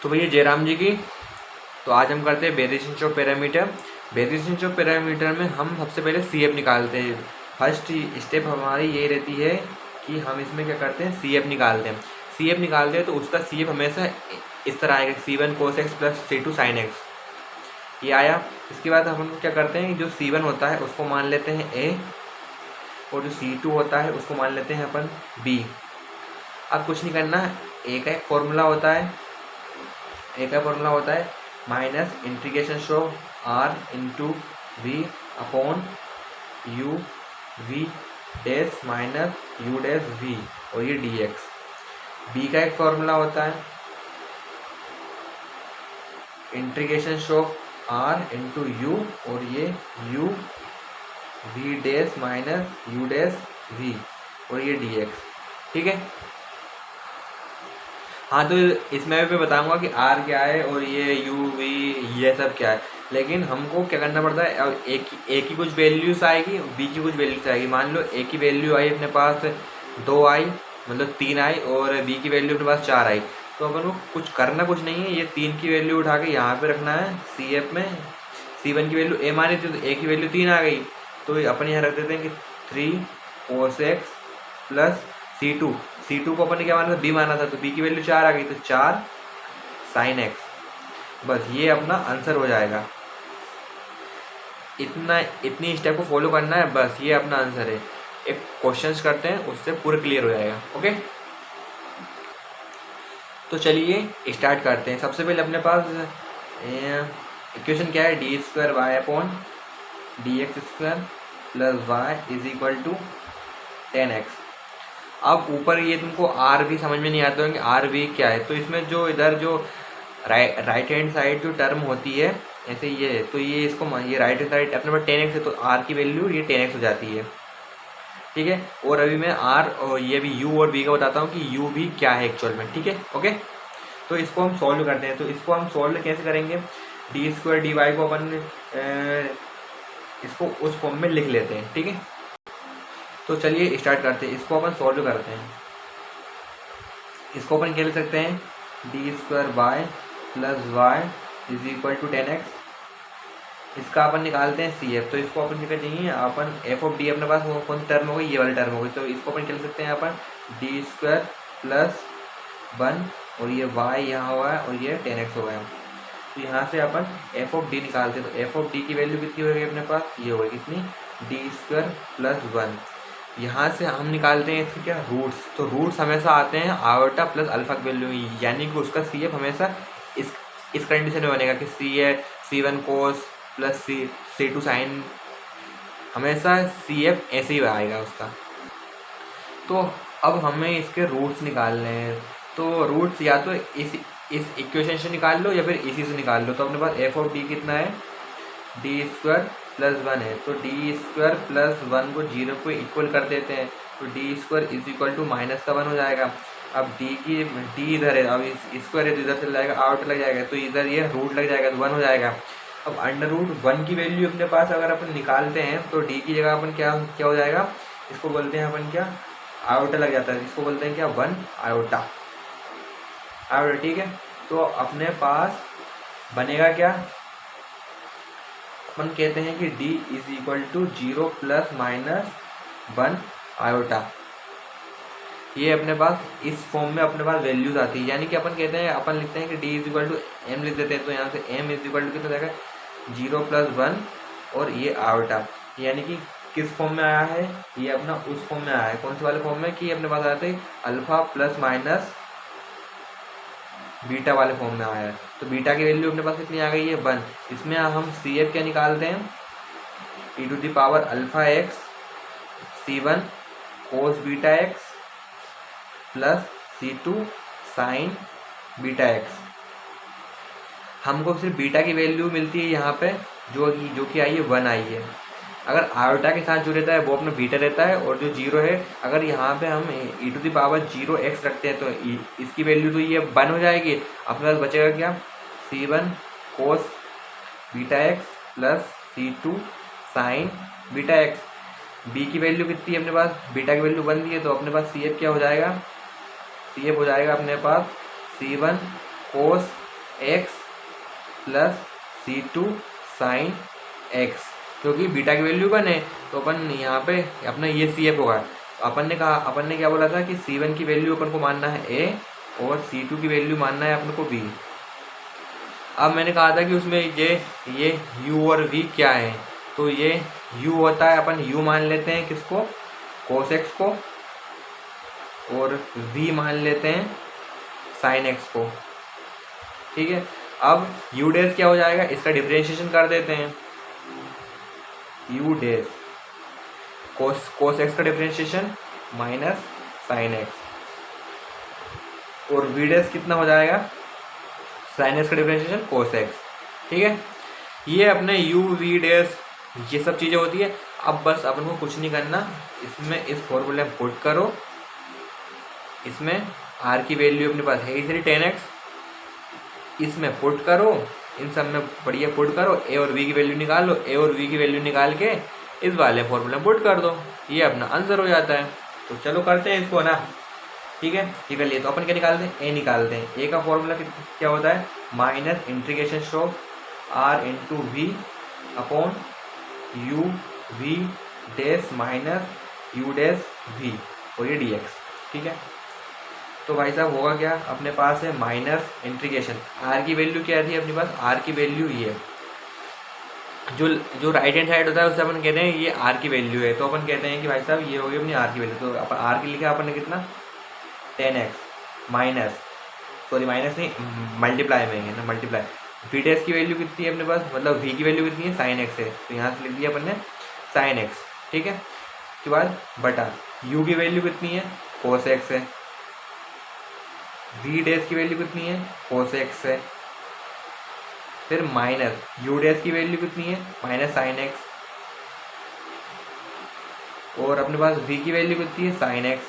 तो भैया जयराम जी की। तो आज हम करते हैं variations of parameter. Variations of parameter में हम सबसे पहले सी एफ निकालते हैं। फर्स्ट स्टेप हमारी ये रहती है कि हम इसमें क्या करते हैं, सी एफ निकालते हैं। सी एफ निकालते हैं तो उसका सी एफ हमेशा इस तरह आएगा, C1 cos x plus C2 sin x, ये आया। इसके बाद हम क्या करते हैं, जो C1 होता है उसको मान लेते हैं A, और जो C2 होता है उसको मान लेते हैं अपन B। अब कुछ नहीं करना, A का एक फॉर्मूला होता है, minus integration of R into v upon u v dash minus u dash v, और ये dx। B का एक फॉर्मूला होता है integration of R into u, और ये u v dash minus u dash v, और ये dx। ठीक है। हाँ, तो इसमें भी बताऊंगा कि R क्या है और ये U V ये सब क्या है, लेकिन हमको क्या करना पड़ता है, अब एक की कुछ वैल्यूज आएगी, B की कुछ वैल्यूज आएगी। मान लो A की वैल्यू आई अपने पास 2 आई, मतलब 3 आई, और B की वैल्यू अपने पास 4 आई। तो अपन को कुछ करना कुछ नहीं है, ये 3 की वैल्यू उठा के यहाँ पे रखना है CF में। C1 की वैल्यू A मानी थी तो A की वैल्यू 3 आ गई, तो अपन यहाँ रख देते हैं कि 3 cos x प्लस C2 को अपन ने क्या माना था, B माना था, तो B की वैल्यू 4 आ गई, तो 4 sin x। बस ये अपना आंसर हो जाएगा। इतनी स्टेप को फॉलो करना है, बस ये अपना आंसर है। एक क्वेश्चंस करते हैं, उससे पूरा क्लियर हो जाएगा। ओके, तो चलिए स्टार्ट करते हैं। सबसे पहले अपने पास इक्वेशन क्या है, d² y अपॉन dx² plus y is equal to 10x। अब ऊपर ये तुमको आर भी समझ में नहीं आता है कि आर भी क्या है, तो इसमें जो इधर जो राइट हैंड साइड जो टर्म होती है, ऐसे ये है, तो ये इसको ये राइट हैंड साइड अपने पास 10x है, तो आर की वैल्यू ये 10x हो जाती है। ठीक है। और अभी मैं आर और ये भी यू और बी का बताता हूँ कि यू भी क्या है एक्चुअल में। ठीक है। ओके, तो इसको हम सॉल्व करते हैं। तो इसको हम सॉल्व कैसे करेंगे, d² dy को अपन इसको उस फॉर्म में लिख लेते हैं। ठीक है, तो चलिए स्टार्ट करते हैं। इसको अपन सॉल्व करते हैं। इसको अपन क्या लिख सकते हैं, d² y plus y is equal to 10x। इसका अपन निकालते हैं CF। तो इसको अपन क्या चाहिए, अपन f ऑफ d अपने पास कौन सी टर्म हो गई, ये वाली टर्म हो गई, तो इसको अपन क्या लिख सकते हैं, अपन d² प्लस 1, और ये y यहाँ हुआ है, और ये 10x हो गया। तो यहाँ से अपन f ऑफ d निकालते हैं। तो f ऑफ d की वैल्यू कितनी हो गई अपने पास, ये हो गई कितनी, d² प्लस 1। यहाँ से हम निकालते हैं इसके क्या, रूट्स। तो रूट्स हमेशा आते हैं आयोटा प्लस अल्फा की वैल्यू, यानी कि उसका CF हमेशा इस कंडीशन में बनेगा कि C1 cos plus C2 sin, हमेशा CF ऐसे ही आएगा उसका। तो अब हमें इसके रूट्स निकालने हैं। तो रूट्स या तो इस इक्वेशन से निकाल लो या फिर इसी से निकाल लो। तो अपने पास f ऑफ d कितना है, d² प्लस 1 है, तो d² प्लस 1 को 0 को इक्वल कर देते हैं, तो d² is equal to minus का 1 हो जाएगा। अब d इधर है, अब स्क्वायर है तो इधर चल जाएगा, आउट लग जाएगा, तो इधर ये रूट लग जाएगा, तो 1 हो जाएगा। अब √1 की वैल्यू अपने पास अगर अपन निकालते हैं तो d की जगह अपन क्या हो जाएगा, इसको बोलते हैं अपन क्या, आयोटा लग जाता है, इसको बोलते हैं क्या, 1 आयोटा। ठीक है। तो अपने पास बनेगा क्या, अपन कहते हैं कि d is equal to 0 plus minus 1 iota. ये अपने पास इस फॉर्म में अपने पास वैल्यूज आती है, यानी कि अपन कहते हैं, अपन लिखते हैं कि d is equal to m लिख देते हैं, तो यहाँ से m इज इक्वल टू कितना जाएगा, 0 प्लस 1 और ये आयोटा। यानी कि किस फॉर्म में आया है, ये अपना उस फॉर्म में आया है, कौन से वाले फॉर्म में, कि अपने पास आया था अल्फा प्लस माइनस बीटा वाले फॉर्म में आया है। तो बीटा की वैल्यू अपने पास कितनी आ गई है, 1। इसमें हम CF क्या निकालते हैं, e⁻ alpha x C1 cos beta x plus C2 sin beta x। हमको सिर्फ बीटा की वैल्यू मिलती है यहाँ पे, जो कि आई है 1 आई है। अगर आयोटा के साथ जो रहता है वो अपना बीटा रहता है, और जो 0 है, अगर यहाँ पे हम e⁻0x रखते हैं तो इसकी वैल्यू तो ये 1 हो जाएगी। अपने पास बचेगा क्या, C1 cos beta x plus C2 sin beta x। b की वैल्यू कितनी है अपने पास, बीटा की वैल्यू 1 दी है, तो अपने पास CF क्या हो जाएगा, CF हो जाएगा अपने पास C1 cos x plus C2 sine x, क्योंकि बीटा की वैल्यू 1 है तो अपन यहाँ पे अपना ये CF होगा। अपन ने क्या बोला था कि C1 की वैल्यू अपन को मानना है A और C2 की वैल्यू मानना है अपन को B। अब मैंने कहा था कि उसमें ये U और V क्या है, तो ये U होता है, अपन U मान लेते हैं किसको, cos x को, और V मान लेते हैं sin x को। ठीक है, अब U डैश क्या हो जाएगा, इसका डिफरेंशिएशन कर देते हैं। U डैश cos x का डिफरेंशिएशन माइनस sin x, और V डैश कितना हो जाएगा, sin x का डिफरेंशिएशन cos x। ठीक है, ये अपने U V डैश ये सब चीज़ें होती है। अब बस अपन को कुछ नहीं करना, इसमें इस फॉर्मूले में पुट करो, इसमें R की वैल्यू अपने पास है इधर 10x, इसमें पुट करो, इन सब में बढ़िया पुट करो, A और V की वैल्यू निकालो, A और V की वैल्यू निकाल के इस वाले फॉर्मूले में पुट कर दो, ये अपना आंसर हो जाता है। तो चलो करते हैं इसको ना। ठीक है, ये कर लिए, तो अपन क्या निकालते हैं, A निकालते हैं। A का फॉर्मूला क्या होता है, minus integration of R into V upon U V dash minus U dash V और ये dx। ठीक है, तो भाई साहब होगा क्या, अपने पास है माइनस इंटीग्रेशन, R की वैल्यू क्या थी अपने पास, R की वैल्यू ये जो राइट हैंड साइड होता है उससे अपन कहते हैं ये R की वैल्यू है, तो अपन कहते हैं कि भाई साहब ये हो गई अपनी R की वैल्यू। तो अपन R की लिखा अपन ने कितना 10x माइनस, सॉरी माइनस नहीं मल्टीप्लाई में है ना, मल्टीप्लाई V डैश की वैल्यू कितनी है अपने पास, मतलब V की वैल्यू कितनी है sin x है, तो यहाँ से लिख दिया अपन ने sin x। ठीक है, उसके बाद बटा U की वैल्यू कितनी है cos x है, V डैश की वैल्यू कितनी है cos x है, फिर माइनस U डैश की वैल्यू कितनी है माइनस sin x, और अपने पास V की वैल्यू कितनी है sin x।